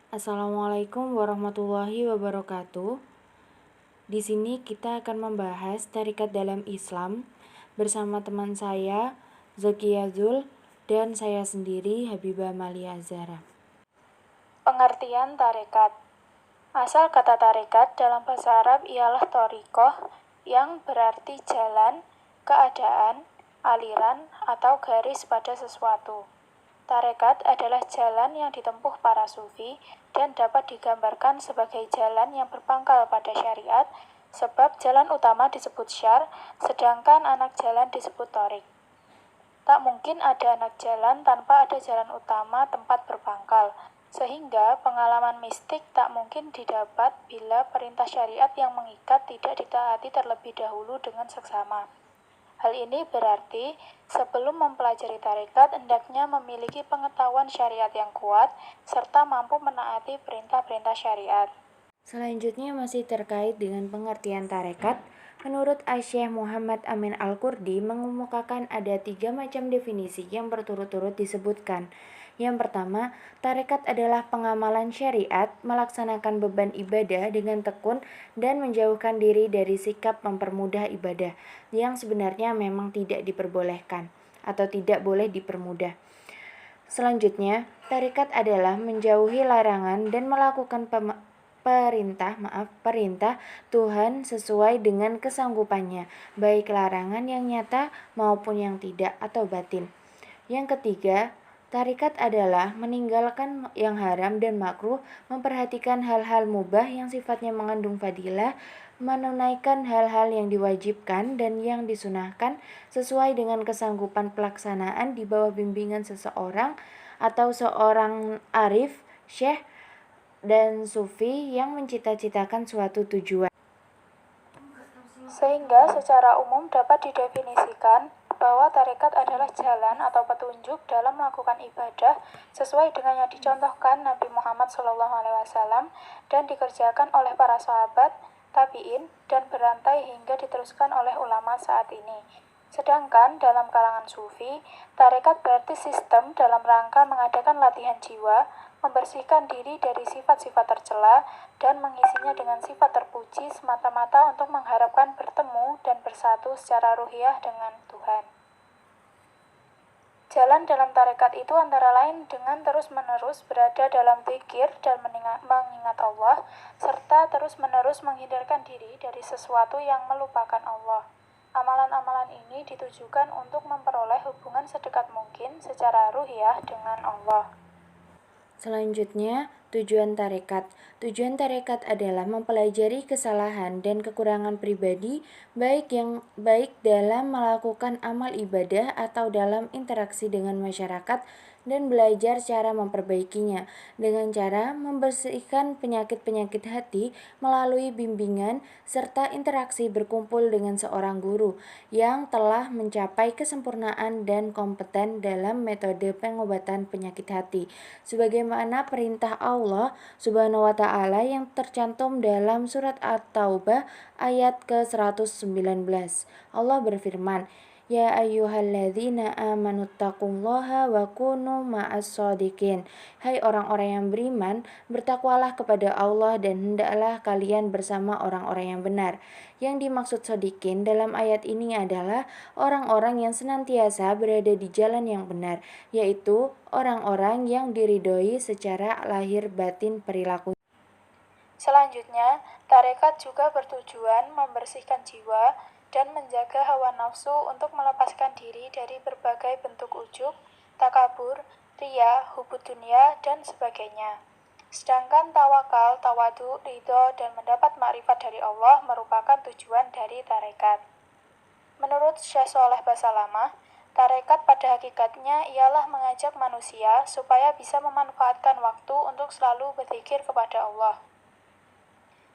Assalamualaikum warahmatullahi wabarakatuh. Di sini kita akan membahas tarekat dalam Islam bersama teman saya Zakia Zul dan saya sendiri Habibah Malia Zara. Pengertian tarekat. Asal kata tarekat dalam bahasa Arab ialah thoriqoh yang berarti jalan, keadaan, aliran, atau garis pada sesuatu. Tarekat adalah jalan yang ditempuh para sufi dan dapat digambarkan sebagai jalan yang berpangkal pada syariat, sebab jalan utama disebut syar, sedangkan anak jalan disebut thorik. Tak mungkin ada anak jalan tanpa ada jalan utama tempat berpangkal, sehingga pengalaman mistik tak mungkin didapat bila perintah syariat yang mengikat tidak ditaati terlebih dahulu dengan seksama. Hal ini berarti sebelum mempelajari tarekat hendaknya memiliki pengetahuan syariat yang kuat serta mampu menaati perintah-perintah syariat. Selanjutnya masih terkait dengan pengertian tarekat, menurut Syekh Muhammad Amin Al-Qurdi mengemukakan ada 3 macam definisi yang berturut-turut disebutkan. Yang pertama, tarekat adalah pengamalan syariat, melaksanakan beban ibadah dengan tekun dan menjauhkan diri dari sikap mempermudah ibadah yang sebenarnya memang tidak diperbolehkan atau tidak boleh dipermudah. Selanjutnya, tarekat adalah menjauhi larangan dan melakukan perintah Tuhan sesuai dengan kesanggupannya, baik larangan yang nyata maupun yang tidak atau batin. Yang ketiga, tarekat adalah meninggalkan yang haram dan makruh, memperhatikan hal-hal mubah yang sifatnya mengandung fadilah, menunaikan hal-hal yang diwajibkan dan yang disunahkan sesuai dengan kesanggupan pelaksanaan di bawah bimbingan seseorang atau seorang arif, syekh, dan sufi yang mencita-citakan suatu tujuan. Sehingga secara umum dapat didefinisikan bahwa tarekat adalah jalan atau petunjuk dalam melakukan ibadah sesuai dengan yang dicontohkan Nabi Muhammad SAW dan dikerjakan oleh para sahabat, tabi'in, dan berantai hingga diteruskan oleh ulama saat ini. Sedangkan dalam kalangan sufi, tarekat berarti sistem dalam rangka mengadakan latihan jiwa, membersihkan diri dari sifat-sifat tercela, dan mengisinya dengan sifat terpuji semata-mata untuk mengharapkan bertemu dan bersatu secara ruhiyah dengan Tuhan. Jalan dalam tarekat itu antara lain dengan terus-menerus berada dalam zikir dan mengingat Allah, serta terus-menerus menghindarkan diri dari sesuatu yang melupakan Allah. Amalan-amalan ini ditujukan untuk memperoleh hubungan sedekat mungkin secara ruhiyah dengan Allah. Selanjutnya, tujuan tarekat. Tujuan tarekat adalah mempelajari kesalahan dan kekurangan pribadi baik dalam melakukan amal ibadah atau dalam interaksi dengan masyarakat dan belajar cara memperbaikinya dengan cara membersihkan penyakit-penyakit hati melalui bimbingan serta interaksi berkumpul dengan seorang guru yang telah mencapai kesempurnaan dan kompeten dalam metode pengobatan penyakit hati sebagaimana perintah Allah Subhanahu wa taala yang tercantum dalam surat At-Taubah ayat ke-119. Allah berfirman, Ya ayyuhalladzina amanu taqullaha wa kunu ma'as shodiqin. Hai orang-orang yang beriman, bertakwalah kepada Allah dan hendaklah kalian bersama orang-orang yang benar. Yang dimaksud shodiqin dalam ayat ini adalah orang-orang yang senantiasa berada di jalan yang benar, yaitu orang-orang yang diridhoi secara lahir batin perilaku. Selanjutnya, tarekat juga bertujuan membersihkan jiwa dan menjaga hawa nafsu untuk melepaskan diri dari berbagai bentuk ujub, takabur, riya, hubud dunia, dan sebagainya. Sedangkan tawakal, tawadu, ridho, dan mendapat makrifat dari Allah merupakan tujuan dari tarekat. Menurut Syekh Sholeh Basalamah, tarekat pada hakikatnya ialah mengajak manusia supaya bisa memanfaatkan waktu untuk selalu berzikir kepada Allah.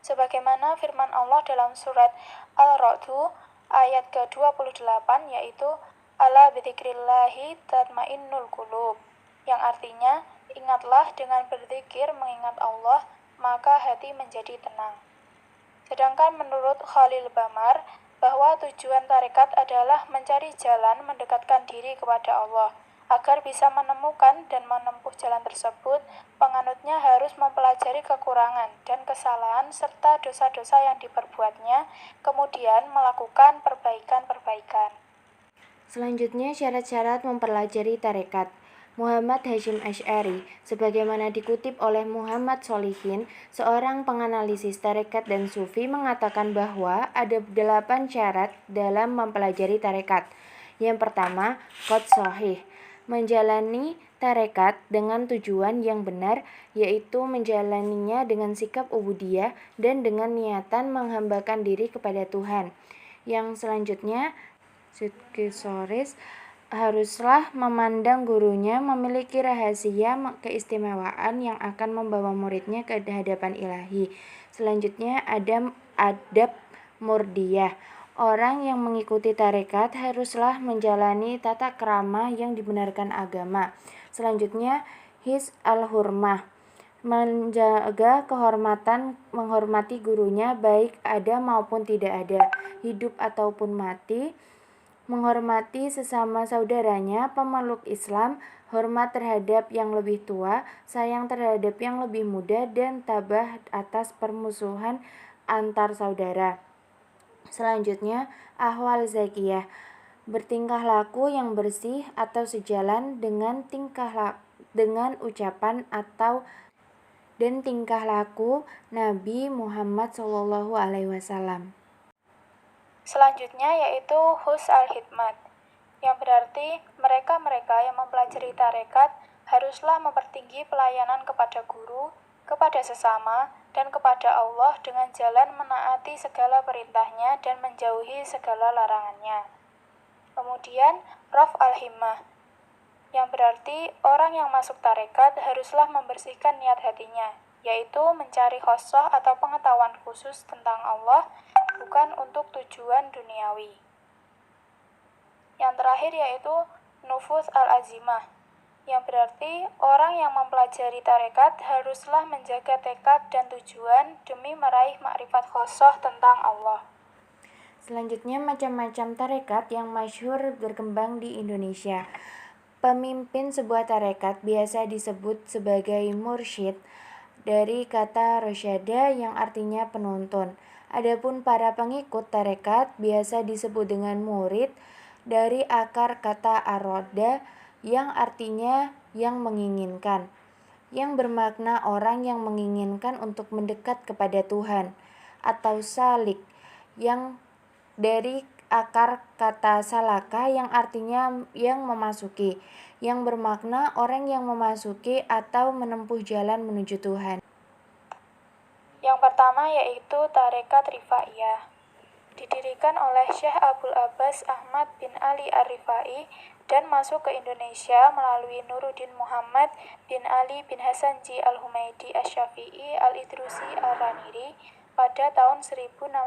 Sebagaimana firman Allah dalam surat Al-Ra'du ayat ke-28 yaitu Ala bidzikrillahi tatmainnul qulub, yang artinya ingatlah dengan berzikir mengingat Allah maka hati menjadi tenang. Sedangkan menurut Khalil Bamar bahwa tujuan tarekat adalah mencari jalan mendekatkan diri kepada Allah, Agar bisa menemukan dan menempuh jalan tersebut, penganutnya harus mempelajari kekurangan dan kesalahan serta dosa-dosa yang diperbuatnya, kemudian melakukan perbaikan-perbaikan. Selanjutnya, syarat-syarat mempelajari tarekat. Muhammad Hasyim Asy'ari, sebagaimana dikutip oleh Muhammad Sholihin, seorang penganalisis tarekat dan sufi, mengatakan bahwa ada 8 syarat dalam mempelajari tarekat. Yang pertama, qad shahih, menjalani tarekat dengan tujuan yang benar, yaitu menjalaninya dengan sikap ubudiyah dan dengan niatan menghambakan diri kepada Tuhan. Yang selanjutnya, Sidqisoris, haruslah memandang gurunya memiliki rahasia keistimewaan yang akan membawa muridnya ke hadapan ilahi. Selanjutnya ada adab murdiyah. Orang yang mengikuti tarekat haruslah menjalani tata krama yang dibenarkan agama. Selanjutnya his al-hurmah, menjaga kehormatan, menghormati gurunya baik ada maupun tidak ada, hidup ataupun mati, menghormati sesama saudaranya, pemeluk Islam, hormat terhadap yang lebih tua, sayang terhadap yang lebih muda, dan tabah atas permusuhan antar saudara. Selanjutnya, ahwal zakiyah, bertingkah laku yang bersih atau sejalan dengan ucapan atau dan tingkah laku Nabi Muhammad SAW. Selanjutnya yaitu hus al-hikmat, yang berarti mereka-mereka yang mempelajari tarekat haruslah mempertinggi pelayanan kepada guru, kepada sesama, dan kepada Allah dengan jalan menaati segala perintahnya dan menjauhi segala larangannya. Kemudian, raf al-himmah, yang berarti orang yang masuk tarekat haruslah membersihkan niat hatinya, yaitu mencari khosoh atau pengetahuan khusus tentang Allah, bukan untuk tujuan duniawi. Yang terakhir yaitu nufus al-azimah, yang berarti orang yang mempelajari tarekat haruslah menjaga tekad dan tujuan demi meraih makrifat khosoh tentang Allah. Selanjutnya, macam-macam tarekat yang masyhur berkembang di Indonesia. Pemimpin sebuah tarekat biasa disebut sebagai mursyid, dari kata rosyada yang artinya penuntun. Adapun para pengikut tarekat biasa disebut dengan murid, dari akar kata aroda yang artinya yang menginginkan, yang bermakna orang yang menginginkan untuk mendekat kepada Tuhan, atau salik yang dari akar kata salaka yang artinya yang memasuki, yang bermakna orang yang memasuki atau menempuh jalan menuju Tuhan. Yang pertama yaitu tarekat Rifaiyah, didirikan oleh Syekh Abul Abbas Ahmad bin Ali Ar-Rifai dan masuk ke Indonesia melalui Nuruddin Muhammad bin Ali bin Hasan Ji Al-Humaidi Asy-Syafi'i Al-Idrusi Al-Raniri pada tahun 1658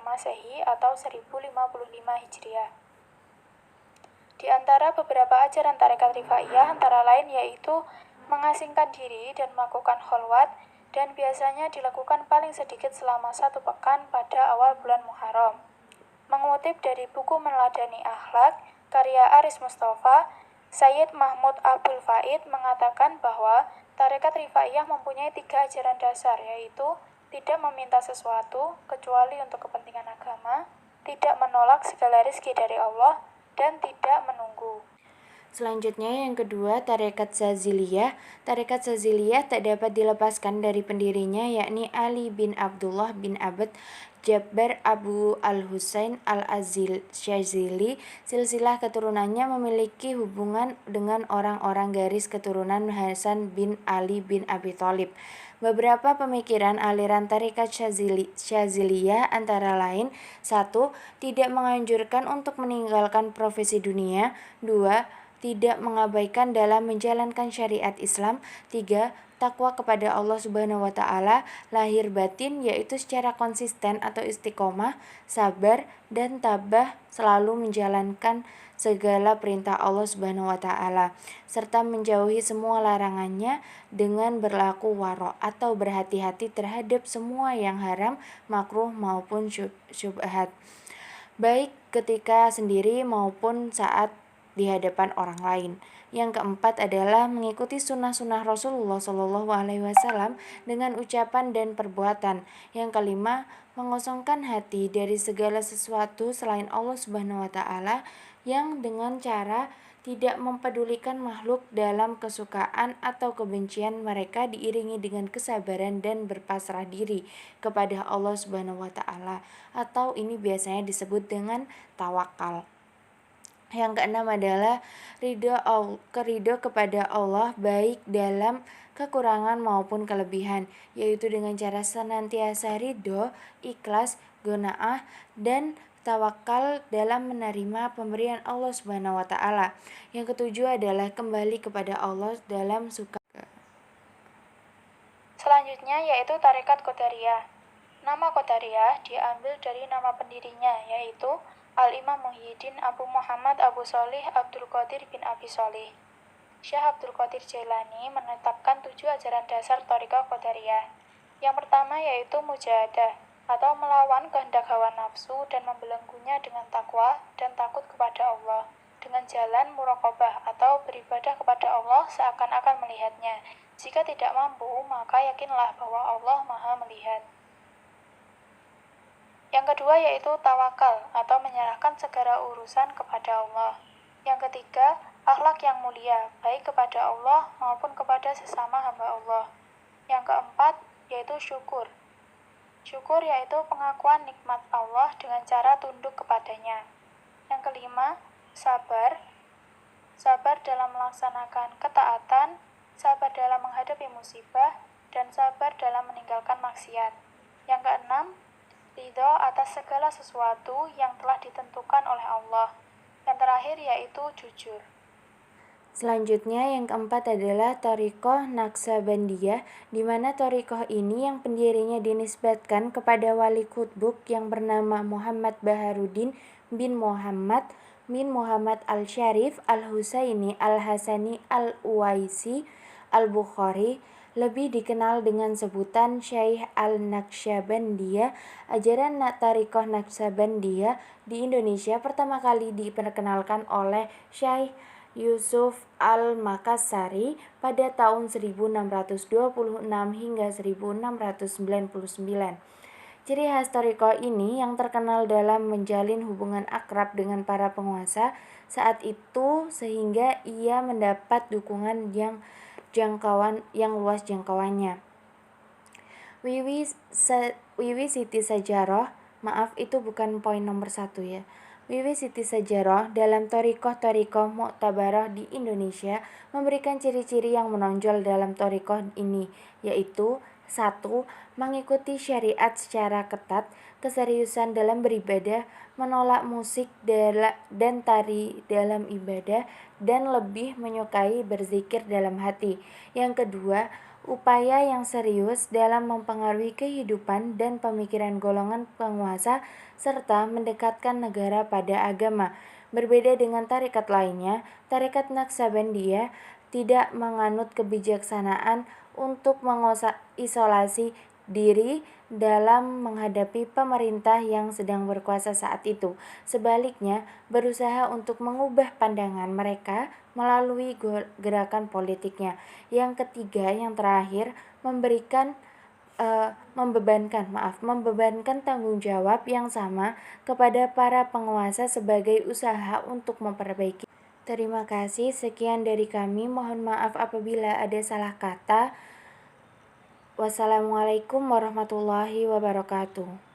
Masehi atau 1055 Hijriah. Di antara beberapa ajaran tarekat Rifaiyah antara lain yaitu mengasingkan diri dan melakukan kholwat, dan biasanya dilakukan paling sedikit selama 1 pekan pada awal bulan Muharram. Mengutip dari buku Meneladani Akhlak, karya Aris Mustafa, Sayyid Mahmud Abdul Faid mengatakan bahwa tarekat Rifaiyah mempunyai 3 ajaran dasar, yaitu tidak meminta sesuatu kecuali untuk kepentingan agama, tidak menolak segala rezeki dari Allah, dan tidak menunggu. Selanjutnya yang kedua, tarekat Syaziliyah. Tarekat Syaziliyah tak dapat dilepaskan dari pendirinya, yakni Ali bin Abdullah bin Abd Jabbar Abu al-Husain al-Azil Syazili. Silsilah keturunannya memiliki hubungan dengan orang-orang garis keturunan Hasan bin Ali bin Abi Thalib. Beberapa pemikiran aliran tarekat Syaziliyah antara lain: 1. Tidak menganjurkan untuk meninggalkan profesi dunia. 2. Tidak mengabaikan dalam menjalankan syariat Islam. 3. Takwa kepada Allah Subhanahu wa Ta'ala, lahir batin, yaitu secara konsisten atau istiqomah, sabar, dan tabah selalu menjalankan segala perintah Allah Subhanahu wa Ta'ala, serta menjauhi semua larangannya dengan berlaku waro atau berhati-hati terhadap semua yang haram, makruh maupun syubhat, baik ketika sendiri maupun saat di hadapan orang lain. Yang keempat adalah mengikuti sunnah-sunnah Rasulullah SAW dengan ucapan dan perbuatan. Yang kelima, mengosongkan hati dari segala sesuatu selain Allah Subhanahu wa taala yang dengan cara tidak mempedulikan makhluk dalam kesukaan atau kebencian mereka diiringi dengan kesabaran dan berpasrah diri kepada Allah Subhanahu wa taala, atau ini biasanya disebut dengan tawakal. Yang keenam adalah ridho kepada Allah baik dalam kekurangan maupun kelebihan, yaitu dengan cara senantiasa ridho, ikhlas, qanaah, dan tawakal dalam menerima pemberian Allah Subhanahu wa taala. Yang ketujuh adalah kembali kepada Allah dalam suka. Selanjutnya yaitu tarekat Qadariyah. Nama Qadariyah diambil dari nama pendirinya, yaitu Al-Imam Muhyiddin Abu Muhammad Abu Sholih Abdul Qadir bin Abi Sholih. Syekh Abdul Qadir Jailani menetapkan 7 ajaran dasar tarekat Qadariyah. Yang pertama yaitu mujahadah, atau melawan kehendak hawa nafsu dan membelenggunya dengan takwa dan takut kepada Allah, dengan jalan muraqabah atau beribadah kepada Allah seakan-akan melihatnya. Jika tidak mampu, maka yakinlah bahwa Allah Maha Melihat. Yang kedua yaitu tawakal, atau menyerahkan segala urusan kepada Allah. Yang ketiga, akhlak yang mulia, baik kepada Allah maupun kepada sesama hamba Allah. Yang keempat yaitu syukur. Syukur yaitu pengakuan nikmat Allah dengan cara tunduk kepadanya. Yang kelima, sabar. Sabar dalam melaksanakan ketaatan, sabar dalam menghadapi musibah, dan sabar dalam meninggalkan maksiat. Yang keenam, ridho atas segala sesuatu yang telah ditentukan oleh Allah. Yang terakhir yaitu jujur. Selanjutnya yang keempat adalah Thariqah Naqsabandiyah, di mana thariqah ini yang pendirinya dinisbatkan kepada wali kutbuk yang bernama Muhammad Baharuddin bin Muhammad Al-Syarif Al-Husaini Al-Hasani Al-Uwaisi Al-Bukhari, lebih dikenal dengan sebutan Syekh Al-Naqsabandiyah. Ajaran Thariqah Naqsabandiyah di Indonesia pertama kali diperkenalkan oleh Syekh Yusuf Al-Makassari pada tahun 1626 hingga 1699. Ciri khas thariqah ini yang terkenal dalam menjalin hubungan akrab dengan para penguasa saat itu sehingga ia mendapat dukungan yang luas jangkauannya. Wiwi Siti Sajaroh, maaf itu bukan poin nomor 1 ya. Wiwi Siti Sajaroh dalam thariqah Mu'tabarah di Indonesia memberikan ciri-ciri yang menonjol dalam thariqah ini, yaitu 1. Mengikuti syariat secara ketat, keseriusan dalam beribadah, menolak musik dan tari dalam ibadah, dan lebih menyukai berzikir dalam hati. Yang kedua, upaya yang serius dalam mempengaruhi kehidupan dan pemikiran golongan penguasa serta mendekatkan negara pada agama. Berbeda dengan tarekat lainnya, tarekat Naqsabandiyah tidak menganut kebijaksanaan untuk mengisolasi diri dalam menghadapi pemerintah yang sedang berkuasa saat itu. Sebaliknya, berusaha untuk mengubah pandangan mereka melalui gerakan politiknya. Yang ketiga, yang terakhir, membebankan tanggung jawab yang sama kepada para penguasa sebagai usaha untuk memperbaiki. Terima kasih, sekian dari kami. Mohon maaf apabila ada salah kata. Wassalamualaikum warahmatullahi wabarakatuh.